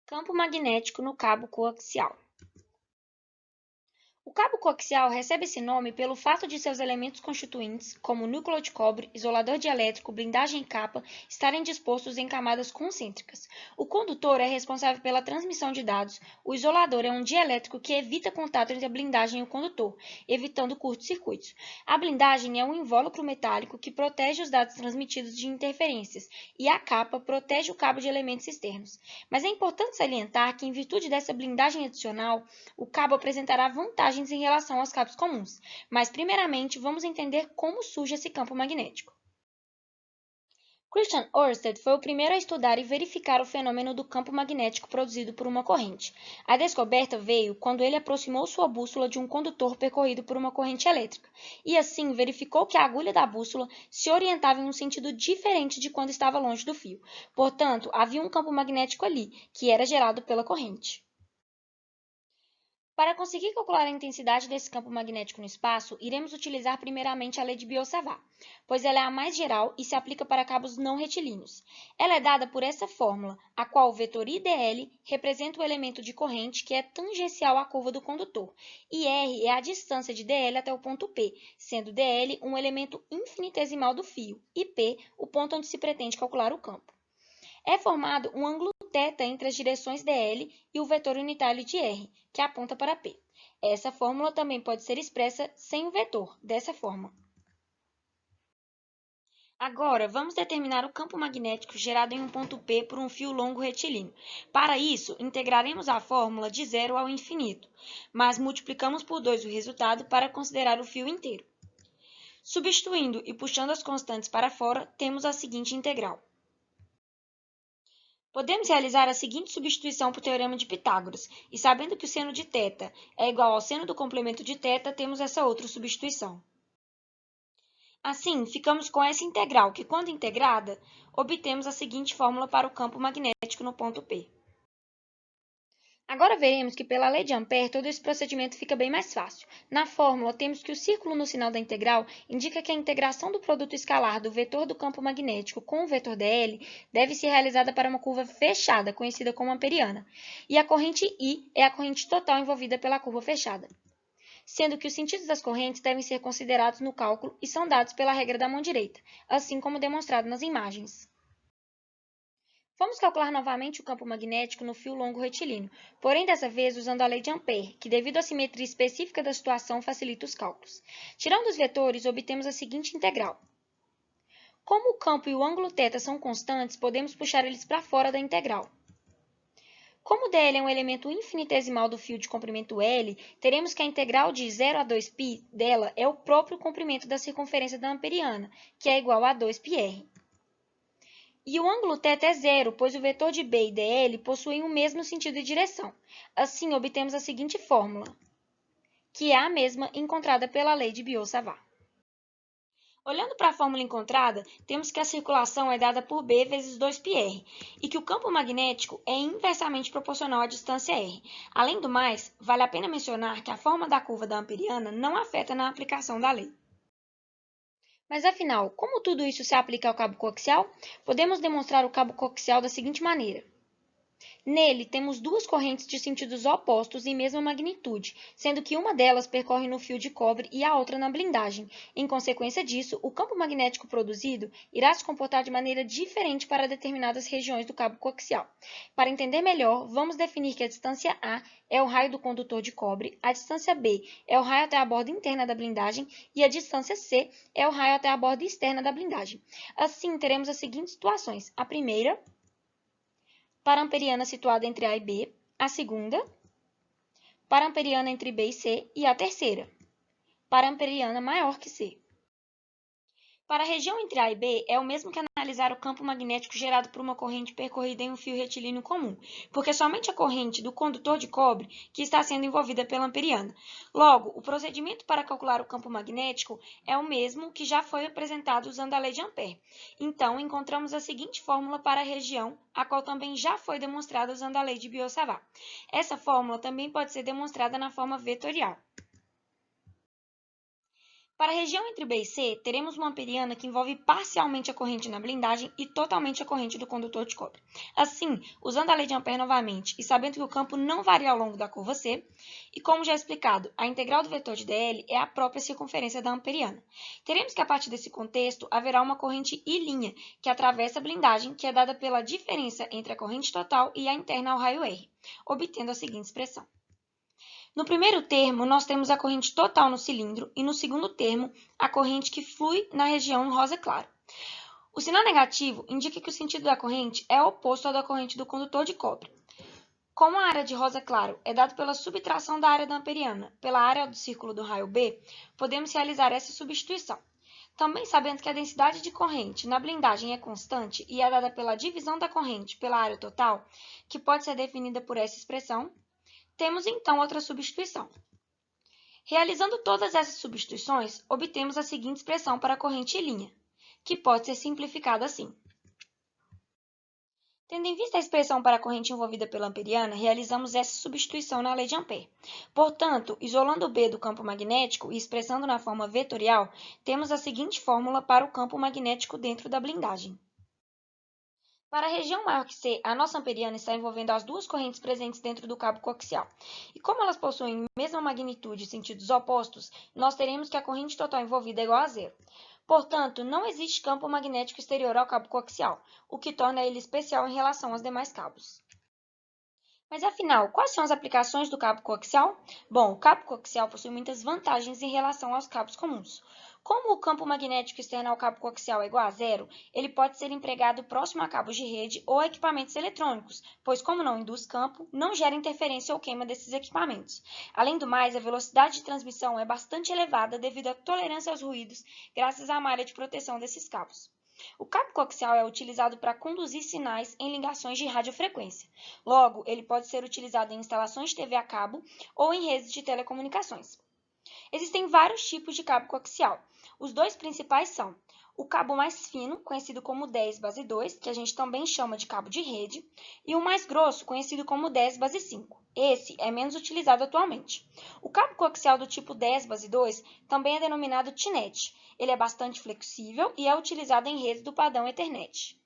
Campo magnético no cabo coaxial. O cabo coaxial recebe esse nome pelo fato de seus elementos constituintes, como núcleo de cobre, isolador dielétrico, blindagem e capa, estarem dispostos em camadas concêntricas. O condutor é responsável pela transmissão de dados, o isolador é um dielétrico que evita contato entre a blindagem e o condutor, evitando curtos-circuitos. A blindagem é um invólucro metálico que protege os dados transmitidos de interferências, e a capa protege o cabo de elementos externos. Mas é importante salientar que, em virtude dessa blindagem adicional, o cabo apresentará vantagens em relação aos cabos comuns, mas primeiramente vamos entender como surge esse campo magnético. Christian Ørsted foi o primeiro a estudar e verificar o fenômeno do campo magnético produzido por uma corrente. A descoberta veio quando ele aproximou sua bússola de um condutor percorrido por uma corrente elétrica, e assim verificou que a agulha da bússola se orientava em um sentido diferente de quando estava longe do fio. Portanto, havia um campo magnético ali, que era gerado pela corrente. Para conseguir calcular a intensidade desse campo magnético no espaço, iremos utilizar primeiramente a lei de Biot-Savart, pois ela é a mais geral e se aplica para cabos não retilíneos. Ela é dada por essa fórmula, a qual o vetor IdL representa o elemento de corrente que é tangencial à curva do condutor, e R é a distância de dl até o ponto P, sendo dl um elemento infinitesimal do fio e P o ponto onde se pretende calcular o campo. É formado um ângulo θ entre as direções dl e o vetor unitário de r, que aponta para P. Essa fórmula também pode ser expressa sem o vetor, dessa forma. Agora, vamos determinar o campo magnético gerado em um ponto P por um fio longo retilíneo. Para isso, integraremos a fórmula de zero ao infinito, mas multiplicamos por 2 o resultado para considerar o fio inteiro. Substituindo e puxando as constantes para fora, temos a seguinte integral. Podemos realizar a seguinte substituição por teorema de Pitágoras, e sabendo que o seno de θ é igual ao seno do complemento de θ, temos essa outra substituição. Assim, ficamos com essa integral, que quando integrada, obtemos a seguinte fórmula para o campo magnético no ponto P. Agora veremos que pela lei de Ampère todo esse procedimento fica bem mais fácil. Na fórmula, temos que o círculo no sinal da integral indica que a integração do produto escalar do vetor do campo magnético com o vetor dl deve ser realizada para uma curva fechada, conhecida como amperiana, e a corrente I é a corrente total envolvida pela curva fechada, sendo que os sentidos das correntes devem ser considerados no cálculo e são dados pela regra da mão direita, assim como demonstrado nas imagens. Vamos calcular novamente o campo magnético no fio longo retilíneo, porém dessa vez usando a lei de Ampère, que devido à simetria específica da situação facilita os cálculos. Tirando os vetores, obtemos a seguinte integral. Como o campo e o ângulo θ são constantes, podemos puxar eles para fora da integral. Como dl é um elemento infinitesimal do fio de comprimento L, teremos que a integral de 0 a 2π dela é o próprio comprimento da circunferência da amperiana, que é igual a 2πr. E o ângulo θ é zero, pois o vetor de B e dl possuem o mesmo sentido e direção. Assim, obtemos a seguinte fórmula, que é a mesma encontrada pela lei de Biot-Savart. Olhando para a fórmula encontrada, temos que a circulação é dada por B vezes 2πr, e que o campo magnético é inversamente proporcional à distância r. Além do mais, vale a pena mencionar que a forma da curva da amperiana não afeta na aplicação da lei. Mas afinal, como tudo isso se aplica ao cabo coaxial? Podemos demonstrar o cabo coaxial da seguinte maneira. Nele, temos duas correntes de sentidos opostos e mesma magnitude, sendo que uma delas percorre no fio de cobre e a outra na blindagem. Em consequência disso, o campo magnético produzido irá se comportar de maneira diferente para determinadas regiões do cabo coaxial. Para entender melhor, vamos definir que a distância A é o raio do condutor de cobre, a distância B é o raio até a borda interna da blindagem e a distância C é o raio até a borda externa da blindagem. Assim, teremos as seguintes situações. A primeira, paramperiana situada entre A e B, a segunda, paramperiana entre B e C, e a terceira, paramperiana maior que C. Para a região entre A e B, é o mesmo que analisar o campo magnético gerado por uma corrente percorrida em um fio retilíneo comum, porque é somente a corrente do condutor de cobre que está sendo envolvida pela amperiana. Logo, o procedimento para calcular o campo magnético é o mesmo que já foi apresentado usando a lei de Ampère. Então, encontramos a seguinte fórmula para a região, a qual também já foi demonstrada usando a lei de Biot-Savart. Essa fórmula também pode ser demonstrada na forma vetorial. Para a região entre B e C, teremos uma amperiana que envolve parcialmente a corrente na blindagem e totalmente a corrente do condutor de cobre. Assim, usando a lei de Ampère novamente e sabendo que o campo não varia ao longo da curva C, e como já explicado, a integral do vetor de dl é a própria circunferência da amperiana. Teremos que, a partir desse contexto, haverá uma corrente I' que atravessa a blindagem, que é dada pela diferença entre a corrente total e a interna ao raio R, obtendo a seguinte expressão. No primeiro termo, nós temos a corrente total no cilindro e no segundo termo, a corrente que flui na região rosa claro. O sinal negativo indica que o sentido da corrente é oposto ao da corrente do condutor de cobre. Como a área de rosa claro é dada pela subtração da área da amperiana pela área do círculo do raio B, podemos realizar essa substituição. Também sabendo que a densidade de corrente na blindagem é constante e é dada pela divisão da corrente pela área total, que pode ser definida por essa expressão, temos então outra substituição. Realizando todas essas substituições, obtemos a seguinte expressão para a corrente I', que pode ser simplificada assim. Tendo em vista a expressão para a corrente envolvida pela amperiana, realizamos essa substituição na lei de Ampère. Portanto, isolando B do campo magnético e expressando na forma vetorial, temos a seguinte fórmula para o campo magnético dentro da blindagem. Para a região maior que C, a nossa amperiana está envolvendo as duas correntes presentes dentro do cabo coaxial. E como elas possuem mesma magnitude e sentidos opostos, nós teremos que a corrente total envolvida é igual a zero. Portanto, não existe campo magnético exterior ao cabo coaxial, o que torna ele especial em relação aos demais cabos. Mas afinal, quais são as aplicações do cabo coaxial? Bom, o cabo coaxial possui muitas vantagens em relação aos cabos comuns. Como o campo magnético externo ao cabo coaxial é igual a zero, ele pode ser empregado próximo a cabos de rede ou equipamentos eletrônicos, pois como não induz campo, não gera interferência ou queima desses equipamentos. Além do mais, a velocidade de transmissão é bastante elevada devido à tolerância aos ruídos, graças à malha de proteção desses cabos. O cabo coaxial é utilizado para conduzir sinais em ligações de radiofrequência. Logo, ele pode ser utilizado em instalações de TV a cabo ou em redes de telecomunicações. Existem vários tipos de cabo coaxial. Os dois principais são o cabo mais fino, conhecido como 10 base 2, que a gente também chama de cabo de rede, e o mais grosso, conhecido como 10 base 5. Esse é menos utilizado atualmente. O cabo coaxial do tipo 10 base 2 também é denominado TINET. Ele é bastante flexível e é utilizado em redes do padrão Ethernet.